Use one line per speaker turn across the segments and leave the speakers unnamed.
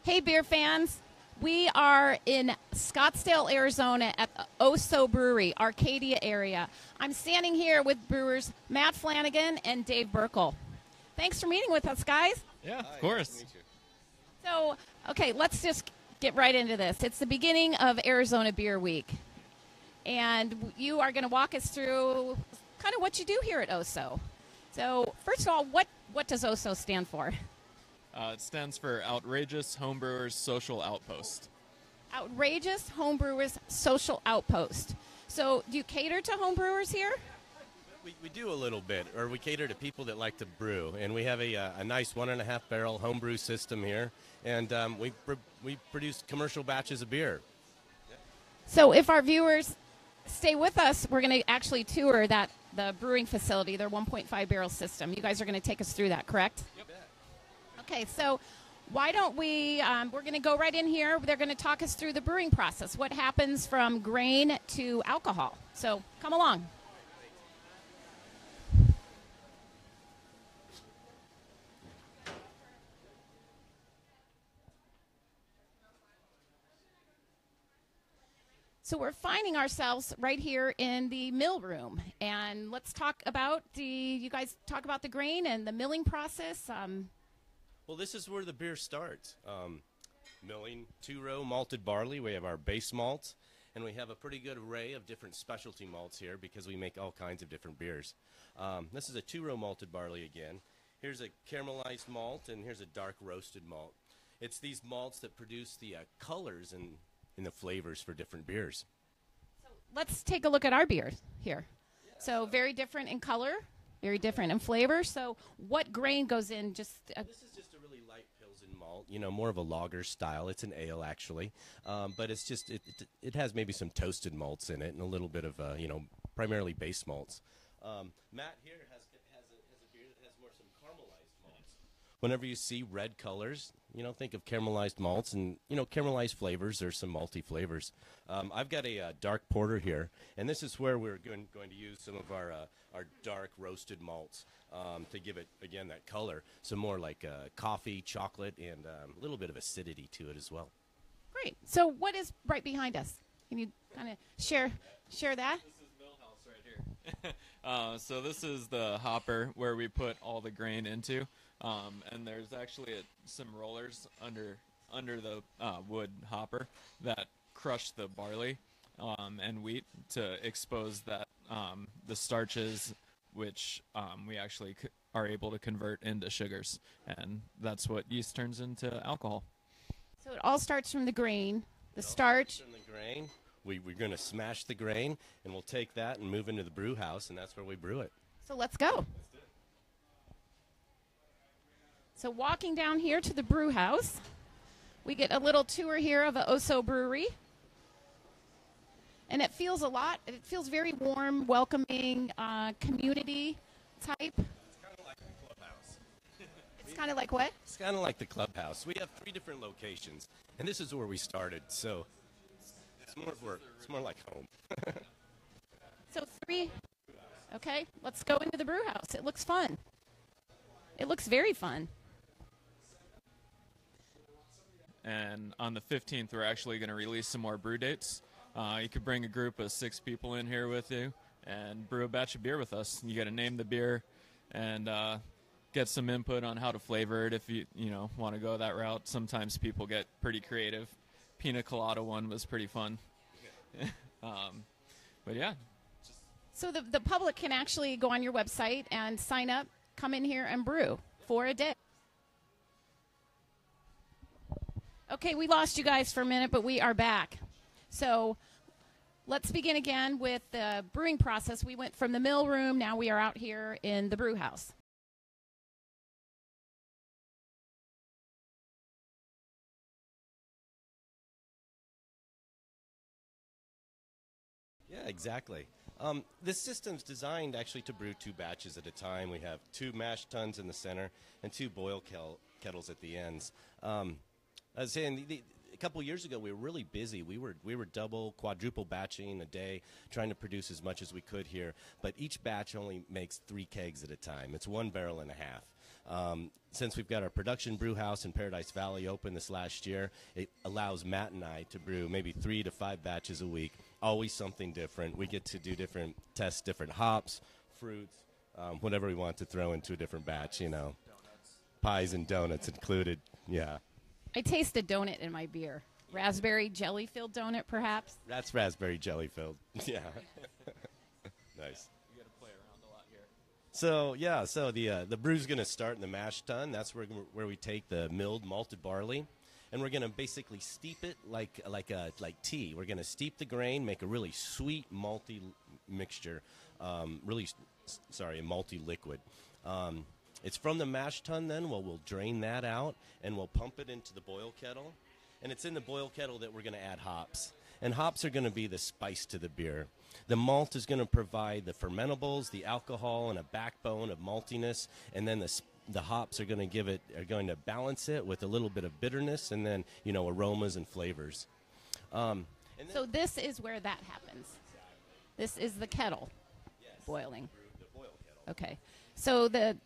Hey, beer fans. We are in Scottsdale, Arizona at the OHSO Brewery, Arcadia area. I'm standing here with brewers Matt Flanagan and Dave Burkle. Thanks for meeting with us, guys.
Yeah, of course.
Nice to meet you.
So, okay, let's just get right into this. It's the beginning of Arizona Beer Week, and you are going to walk us through kind of what you do here at OHSO. So, first of all, what does OHSO stand for?
It stands for Outrageous Homebrewers Social Outpost.
Outrageous Homebrewers Social Outpost. So, do you cater to homebrewers here?
We do a little bit, or we cater to people that like to brew, and we have a nice 1.5 barrel homebrew system here, and we produce commercial batches of beer.
So, if our viewers stay with us, we're going to actually tour the brewing facility, their 1.5 barrel system. You guys are going to take us through that, correct?
Yep.
Okay, so why don't we're going to go right in here. They're going to talk us through the brewing process, what happens from grain to alcohol. So come along. So we're finding ourselves right here in the mill room, and let's talk about you guys talk about the grain and the milling process.
Well, this is where the beer starts. Milling 2-row malted barley. We have our base malt, and we have a pretty good array of different specialty malts here because we make all kinds of different beers. This is a 2-row malted barley again. Here's a caramelized malt, and here's a dark roasted malt. It's these malts that produce the colors and the flavors for different beers.
So let's take a look at our beer here. Yeah. So very different in color, very different in flavor. So what grain goes in?
This is just a really light Pilsen malt, more of a lager style. It's an ale actually, but it's just it has maybe some toasted malts in it and a little bit of primarily base malts. Matt here has a beer that has more some caramelized malts. Whenever you see red colors, think of caramelized malts, and caramelized flavors. There's some malty flavors. I've got a dark porter here, and this is where we're going to use some of our dark roasted malts to give it again that color. Some more like coffee, chocolate, and a little bit of acidity to it as well.
Great. So what is right behind us? Can you kind of share that?
This is Millhouse right here. So this is the hopper where we put all the grain into. And there's actually some rollers under the wood hopper that crush the barley and wheat to expose that the starches, which we actually are able to convert into sugars, and that's what yeast turns into alcohol.
So it all starts from the grain, the starch.
From the grain, we're going to smash the grain, and we'll take that and move into the brew house, and that's where we brew it.
So let's go. So walking down here to the brew house, we get a little tour here of the OHSO Brewery. And it feels very warm, welcoming, community type.
It's kind of like the clubhouse.
It's kind of like what?
It's kind of like the clubhouse. We have 3 different locations, and this is where we started, so it's more like home.
So 3. Okay, let's go into the brew house. It looks fun. It looks very fun.
And on the 15th, we're actually going to release some more brew dates. You could bring a group of 6 people in here with you and brew a batch of beer with us. You got to name the beer and get some input on how to flavor it if you want to go that route. Sometimes people get pretty creative. Pina colada one was pretty fun. But yeah.
So the public can actually go on your website and sign up, come in here and brew for a day. Okay, we lost you guys for a minute, but we are back. So let's begin again with the brewing process. We went from the mill room, now we are out here in the brew house.
Yeah, exactly. This system's designed actually to brew 2 batches at a time. We have 2 mash tuns in the center and 2 boil kettles at the ends. I was saying, a couple years ago, we were really busy. We were double, quadruple batching a day, trying to produce as much as we could here. But each batch only makes 3 kegs at a time. It's 1 barrel and a half. Since we've got our production brew house in Paradise Valley open this last year, it allows Matt and I to brew maybe 3 to 5 batches a week, always something different. We get to do test different hops, fruits, whatever we want to throw into a different batch, donuts. Pies and donuts included, yeah.
I taste a donut in my beer. Raspberry jelly-filled donut, perhaps?
That's raspberry jelly-filled, yeah. Nice.
You got to play around a lot here.
So the brew's going to start in the mash tun. That's where we take the milled malted barley, and we're going to basically steep it like tea. We're going to steep the grain, make a really sweet malty mixture, a malty liquid. It's from the mash tun. Then we'll drain that out, and we'll pump it into the boil kettle. And it's in the boil kettle that we're going to add hops. And hops are going to be the spice to the beer. The malt is going to provide the fermentables, the alcohol, and a backbone of maltiness. And then the hops are going to balance it with a little bit of bitterness, and then aromas and flavors.
So this is where that happens. This is the kettle boiling.
The boil kettle.
Okay. So the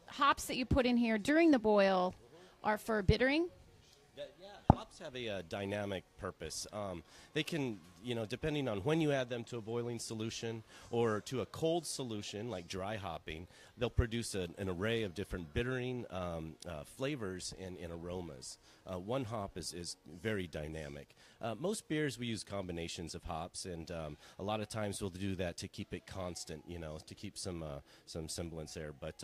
hops that you put in here during the boil are for bittering.
Hops have a dynamic purpose. They can, depending on when you add them to a boiling solution or to a cold solution like dry hopping, they'll produce an array of different bittering flavors and aromas. One hop is very dynamic. Most beers we use combinations of hops, and a lot of times we'll do that to keep it constant, to keep some semblance there. But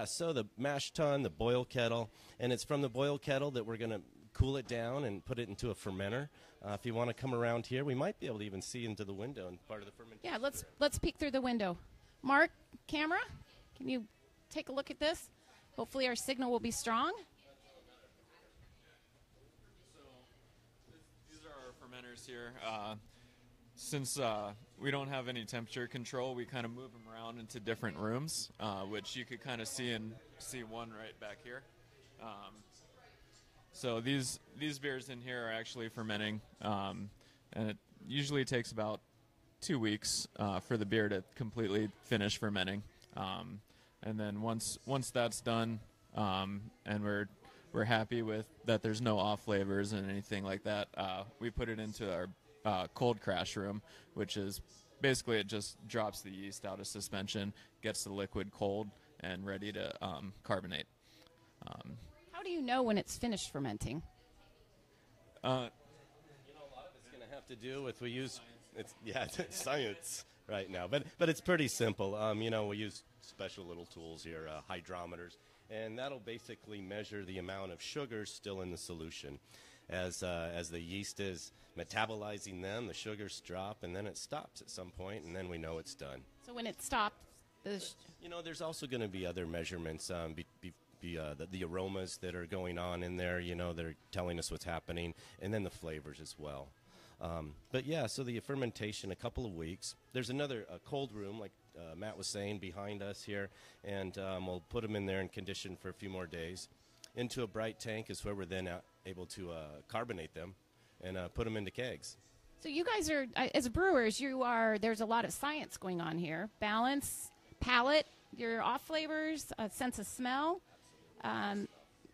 so the mash tun, the boil kettle, and it's from the boil kettle that we're going to cool it down and put it into a fermenter. If you want to come around here, we might be able to even see into the window and part of the fermentation.
Yeah, let's peek through the window. Mark, camera, can you take a look at this? Hopefully our signal will be strong.
So these are our fermenters here. Since we don't have any temperature control, we kind of move them around into different rooms, which you could kind of see one right back here. So these beers in here are actually fermenting, and it usually takes about 2 weeks for the beer to completely finish fermenting. And then once that's done, and we're happy with that, there's no off flavors and anything like that, we put it into our cold crash room, which is basically it just drops the yeast out of suspension, gets the liquid cold and ready to carbonate.
How do you know when it's finished fermenting?
A lot of it's going to have to do with it's science right now, but it's pretty simple. We use special little tools here, hydrometers, and that'll basically measure the amount of sugar still in the solution. As the yeast is metabolizing them, the sugars drop, and then it stops at some point, and then we know it's done.
So when it stops,
there's also going to be other measurements. The aromas that are going on in there, that are telling us what's happening, and then the flavors as well. So the fermentation, a couple of weeks. There's another cold room, like Matt was saying, behind us here, and we'll put them in there and condition for a few more days. Into a bright tank is where we're then able to carbonate them and put them into kegs.
So you guys are, as brewers, there's a lot of science going on here. Balance, palate, your off flavors, a sense of smell.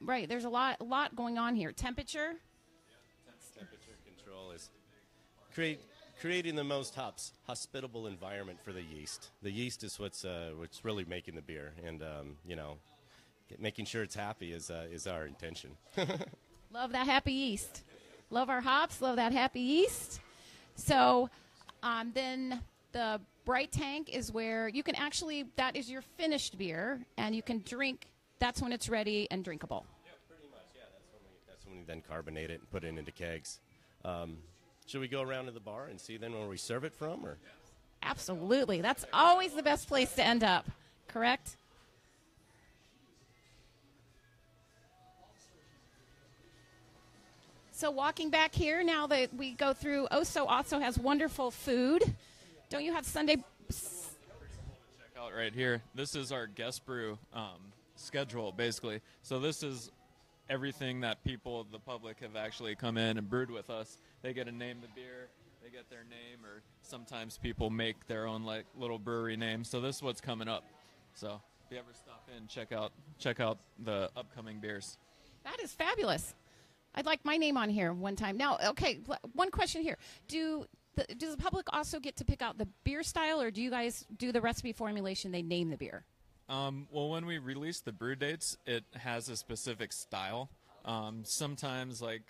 Right, there's a lot going on here. Temperature
control is creating the most hospitable environment for the yeast. The yeast is what's really making the beer, and making sure it's happy is our intention.
Love that happy yeast. Love our hops. Love that happy yeast. So then the bright tank is where you can that is your finished beer, and you can drink. That's when it's ready and drinkable.
Yeah, pretty much. Yeah, that's when we then carbonate it and put it into kegs. Should we go around to the bar and see then where we serve it from? Or?
Absolutely. That's always the best place to end up, correct? So walking back here, now that we go through, OHSO also has wonderful food. Don't you have Sunday?
Check out right here. This is our guest brew schedule, basically. So this is everything that the public have actually come in and brewed with us. They get to name the beer, they get their name, or sometimes people make their own little brewery name. So this is what's coming up. So if you ever stop in, check out the upcoming beers.
That is fabulous. I'd like my name on here one time. Now, okay, one question here. Does the public also get to pick out the beer style, or do you guys do the recipe formulation, they name the beer?
Well, when we release the brew dates, it has a specific style. Sometimes, like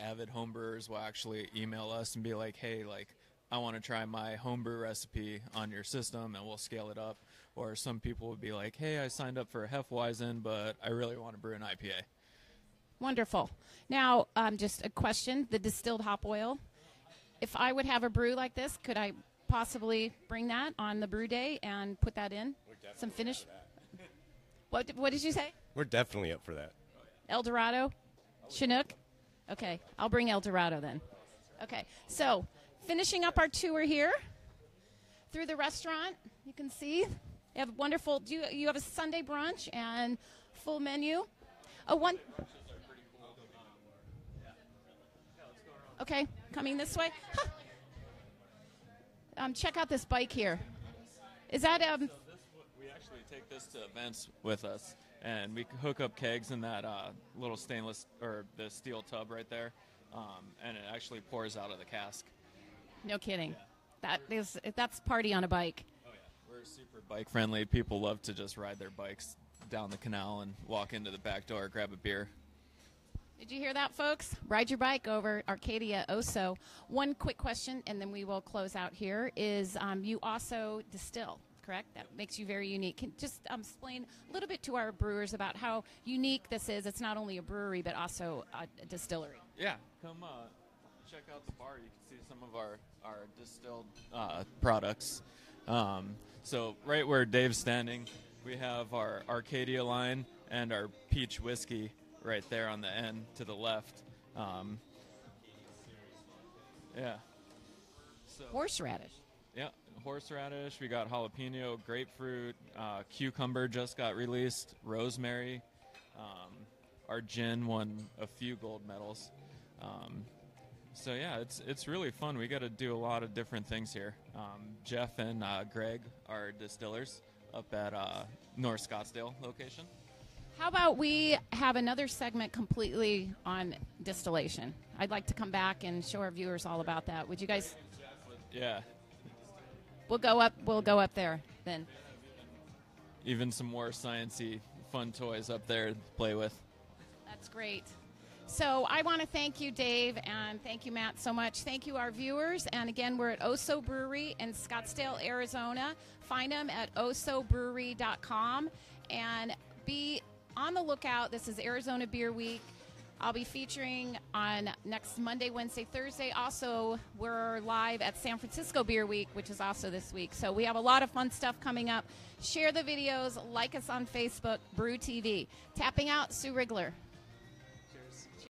avid homebrewers will actually email us and be like, hey, like, I want to try my homebrew recipe on your system, and we'll scale it up. Or some people would be like, hey, I signed up for a Hefeweizen, but I really want to brew an IPA.
Wonderful. Now, just a question, the distilled hop oil. If I would have a brew like this, could I possibly bring that on the brew day and put that in? Some finish? What did you say?
We're definitely up for that.
El Dorado? Chinook? Okay, I'll bring El Dorado then. Okay, so finishing up our tour here through the restaurant, you can see you have wonderful. You have a Sunday brunch and full menu. Okay, coming this way. Huh. Check out this bike here. Is that
We actually take this to events with us, and we hook up kegs in that little stainless or the steel tub right there, and it actually pours out of the cask.
No kidding. Yeah. That's party on a bike.
Oh yeah, we're super bike friendly. People love to just ride their bikes down the canal and walk into the back door, grab a beer.
Did you hear that, folks? Ride your bike over Arcadia OHSO. One quick question, and then we will close out here, is you also distill, correct? That makes you very unique. Can just explain a little bit to our brewers about how unique this is. It's not only a brewery, but also a distillery.
Yeah, come check out the bar. You can see some of our distilled products. So right where Dave's standing, we have our Arcadia line and our peach whiskey right there on the end to the left. Yeah. So,
horseradish.
Yeah, horseradish. We got jalapeno, grapefruit, cucumber just got released, rosemary. Our gin won a few gold medals. So yeah, it's really fun. We got to do a lot of different things here. Jeff and Greg are distillers up at North Scottsdale location.
How about we have another segment completely on distillation? I'd like to come back and show our viewers all about that. Would you guys?
Yeah.
We'll go up there then.
Even some more sciencey fun toys up there to play with.
That's great. So I want to thank you, Dave, and thank you, Matt, so much. Thank you, our viewers. And again, we're at OHSO Brewery in Scottsdale, Arizona. Find them at ohsobrewery.com and be on the lookout. This is Arizona Beer Week. I'll be featuring on next Monday, Wednesday, Thursday. Also, we're live at San Francisco Beer Week, which is also this week. So we have a lot of fun stuff coming up. Share the videos. Like us on Facebook, Brew TV. Tapping out, Sue Rigler.